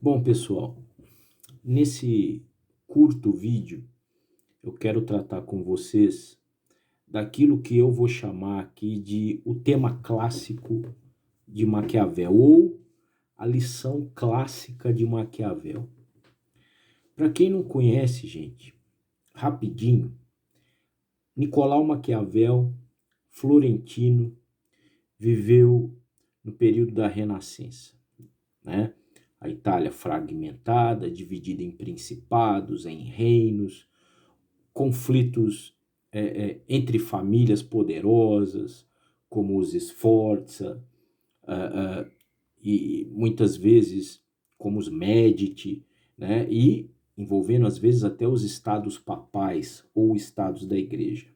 Bom, pessoal, nesse curto vídeo eu quero tratar com vocês daquilo que eu vou chamar aqui de o tema clássico de Maquiavel ou a lição clássica de Maquiavel. Para quem não conhece, gente, rapidinho, Nicolau Maquiavel, florentino, viveu no período da Renascença, né? A Itália fragmentada, dividida em principados, em reinos, conflitos entre famílias poderosas, como os Sforza, e muitas vezes como os Medici, né? E envolvendo às vezes até os estados papais ou estados da igreja.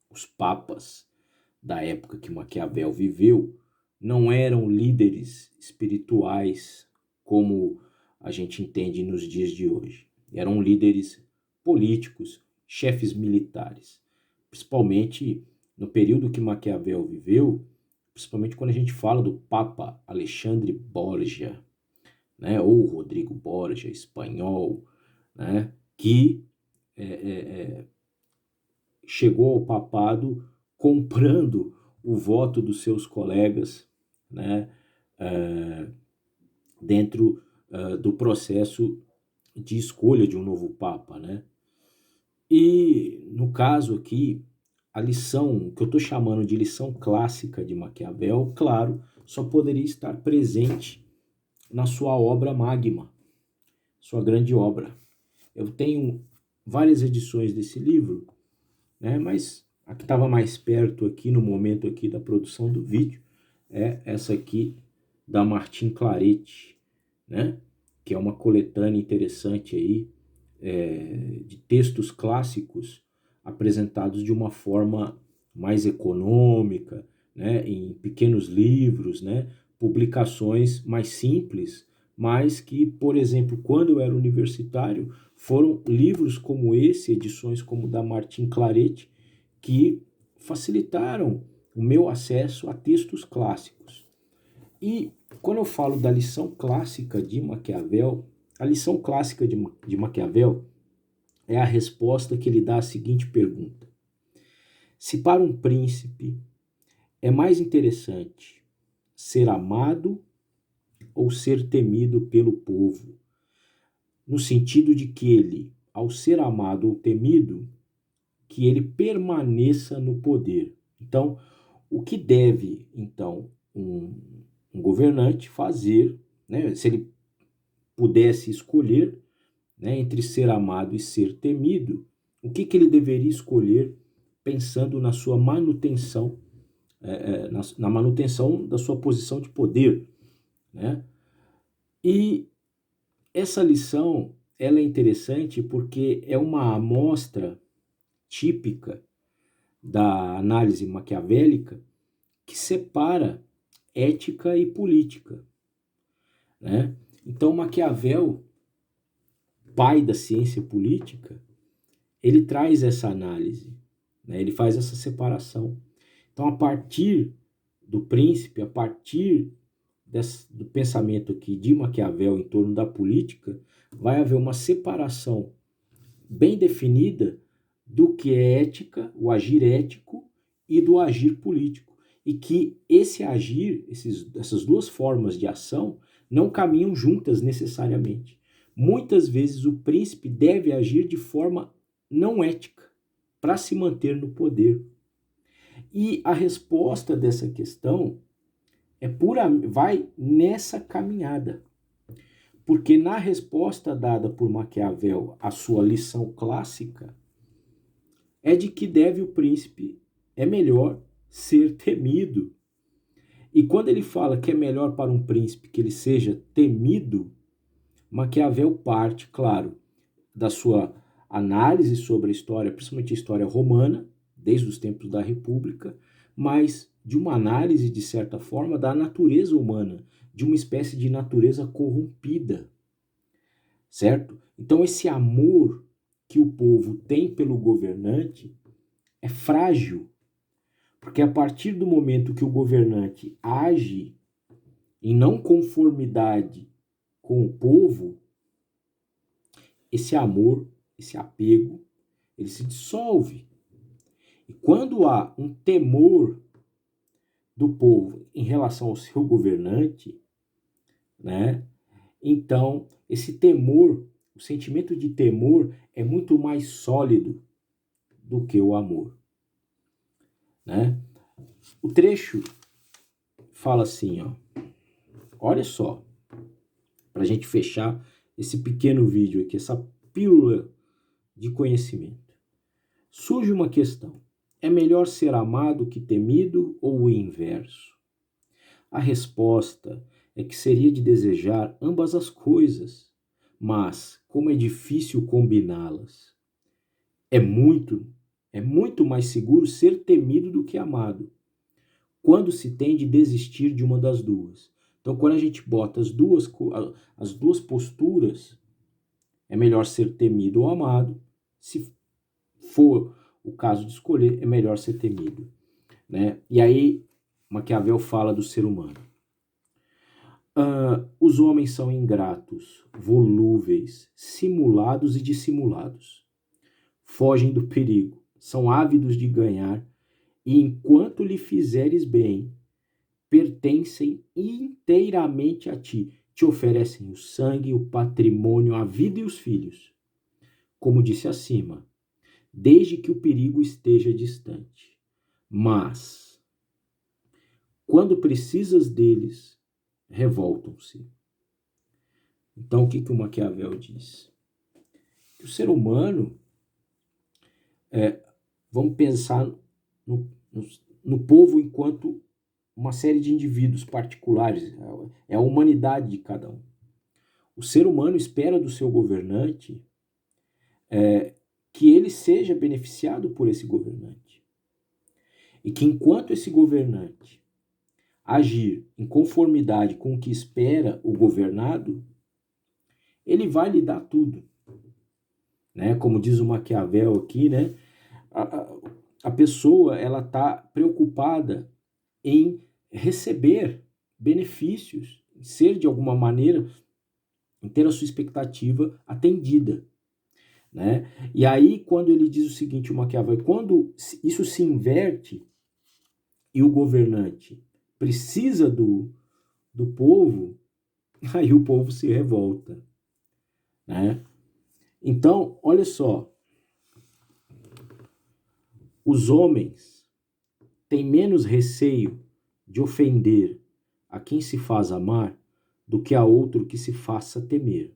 Os papas da época que Maquiavel viveu não eram líderes espirituais como a gente entende nos dias de hoje. Eram líderes políticos, chefes militares. Principalmente no período que Maquiavel viveu, principalmente quando a gente fala do Papa Alexandre Borgia, né, ou Rodrigo Borgia, espanhol, né, que chegou ao papado comprando o voto dos seus colegas, né, dentro do processo de escolha de um novo papa, né? E no caso aqui, a lição que eu estou chamando de lição clássica de Maquiavel, claro, só poderia estar presente na sua obra magma, sua grande obra. Eu tenho várias edições desse livro, né? Mas a que estava mais perto aqui no momento aqui da produção do vídeo é essa aqui da Martin Claret, né? Que é uma coletânea interessante aí de textos clássicos apresentados de uma forma mais econômica, né? Em pequenos livros, né? Publicações mais simples, mas que, por exemplo, quando eu era universitário, foram livros como esse, edições como da Martin Claret, que facilitaram o meu acesso a textos clássicos. E quando eu falo da lição clássica de Maquiavel, a lição clássica de Maquiavel é a resposta que ele dá à seguinte pergunta: se para um príncipe é mais interessante ser amado ou ser temido pelo povo? No sentido de que ele, ao ser amado ou temido, que ele permaneça no poder. Então, o que deve, então, um governante fazer, né, se ele pudesse escolher, né, entre ser amado e ser temido, o que ele deveria escolher pensando na sua manutenção, na manutenção da sua posição de poder, né? E essa lição ela é interessante porque é uma amostra típica da análise maquiavélica que separa ética e política, né? Então Maquiavel, pai da ciência política, ele traz essa análise, né? Ele faz essa separação. Então, a partir do príncipe, a partir do pensamento aqui de Maquiavel em torno da política, vai haver uma separação bem definida do que é ética, o agir ético, e do agir político. E que esse agir, essas duas formas de ação, não caminham juntas necessariamente. Muitas vezes o príncipe deve agir de forma não ética para se manter no poder. E a resposta dessa questão vai nessa caminhada. Porque na resposta dada por Maquiavel à sua lição clássica, é de que deve o príncipe, é melhor ser temido. E quando ele fala que é melhor para um príncipe que ele seja temido, Maquiavel parte, claro, da sua análise sobre a história, principalmente a história romana, desde os tempos da República, mas de uma análise, de certa forma, da natureza humana, de uma espécie de natureza corrompida, certo? Então esse amor que o povo tem pelo governante é frágil, porque a partir do momento que o governante age em não conformidade com o povo, esse amor, esse apego, ele se dissolve. E quando há um temor do povo em relação ao seu governante, né? Então, esse temor, o sentimento de temor é muito mais sólido do que o amor, né? O trecho fala assim, ó. Olha só, para a gente fechar esse pequeno vídeo aqui, essa pílula de conhecimento. Surge uma questão: é melhor ser amado que temido ou o inverso? A resposta é que seria de desejar ambas as coisas, mas como é difícil combiná-las. É muito mais seguro ser temido do que amado, quando se tem de desistir de uma das duas. Então, quando a gente bota as duas posturas, é melhor ser temido ou amado. Se for o caso de escolher, é melhor ser temido, né? E aí, Maquiavel fala do ser humano. Os homens são ingratos, volúveis, simulados e dissimulados. Fogem do perigo, são ávidos de ganhar, e enquanto lhe fizeres bem, pertencem inteiramente a ti. Te oferecem o sangue, o patrimônio, a vida e os filhos. Como disse acima, desde que o perigo esteja distante. Mas, quando precisas deles, revoltam-se. Então, o que o Maquiavel diz? Que o ser humano, vamos pensar no povo enquanto uma série de indivíduos particulares, é a humanidade de cada um. O ser humano espera do seu governante que ele seja beneficiado por esse governante. E que enquanto esse governante agir em conformidade com o que espera o governado, ele vai lhe dar tudo. Né? Como diz o Maquiavel aqui, né? A pessoa ela está preocupada em receber benefícios, em ser de alguma maneira, em ter a sua expectativa atendida. Né? E aí, quando ele diz o seguinte, o Maquiavel, quando isso se inverte e o governante precisa do povo, aí o povo se revolta. Né? Então, olha só, os homens têm menos receio de ofender a quem se faz amar do que a outro que se faça temer,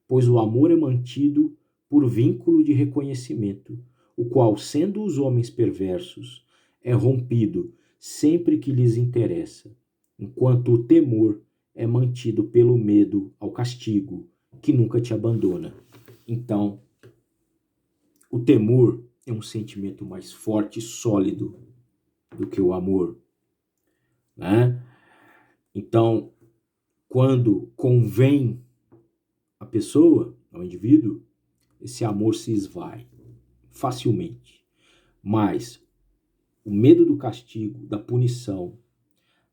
pois o amor é mantido por vínculo de reconhecimento, o qual, sendo os homens perversos, é rompido sempre que lhes interessa, enquanto o temor é mantido pelo medo ao castigo, que nunca te abandona. Então, o temor é um sentimento mais forte e sólido do que o amor, né? Então, quando convém a pessoa, ao indivíduo, esse amor se esvai facilmente. Mas o medo do castigo, da punição,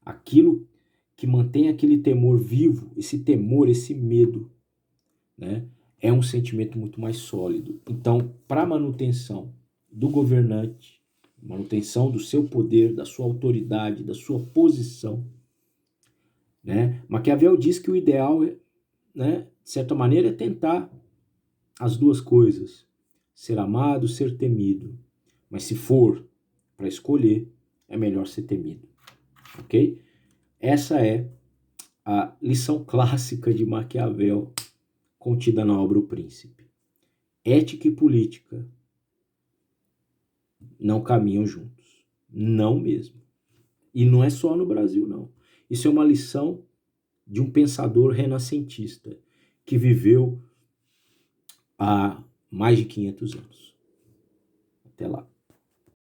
aquilo que mantém aquele temor vivo, esse temor, esse medo, né, é um sentimento muito mais sólido. Então, para a manutenção do governante, manutenção do seu poder, da sua autoridade, da sua posição, né, Maquiavel diz que o ideal, né, de certa maneira, é tentar as duas coisas, ser amado, ser temido. Mas se for para escolher, é melhor ser temido, ok? Essa é a lição clássica de Maquiavel contida na obra O Príncipe. Ética e política não caminham juntos. Não mesmo. E não é só no Brasil, não. Isso é uma lição de um pensador renascentista que viveu há mais de 500 anos. Até lá.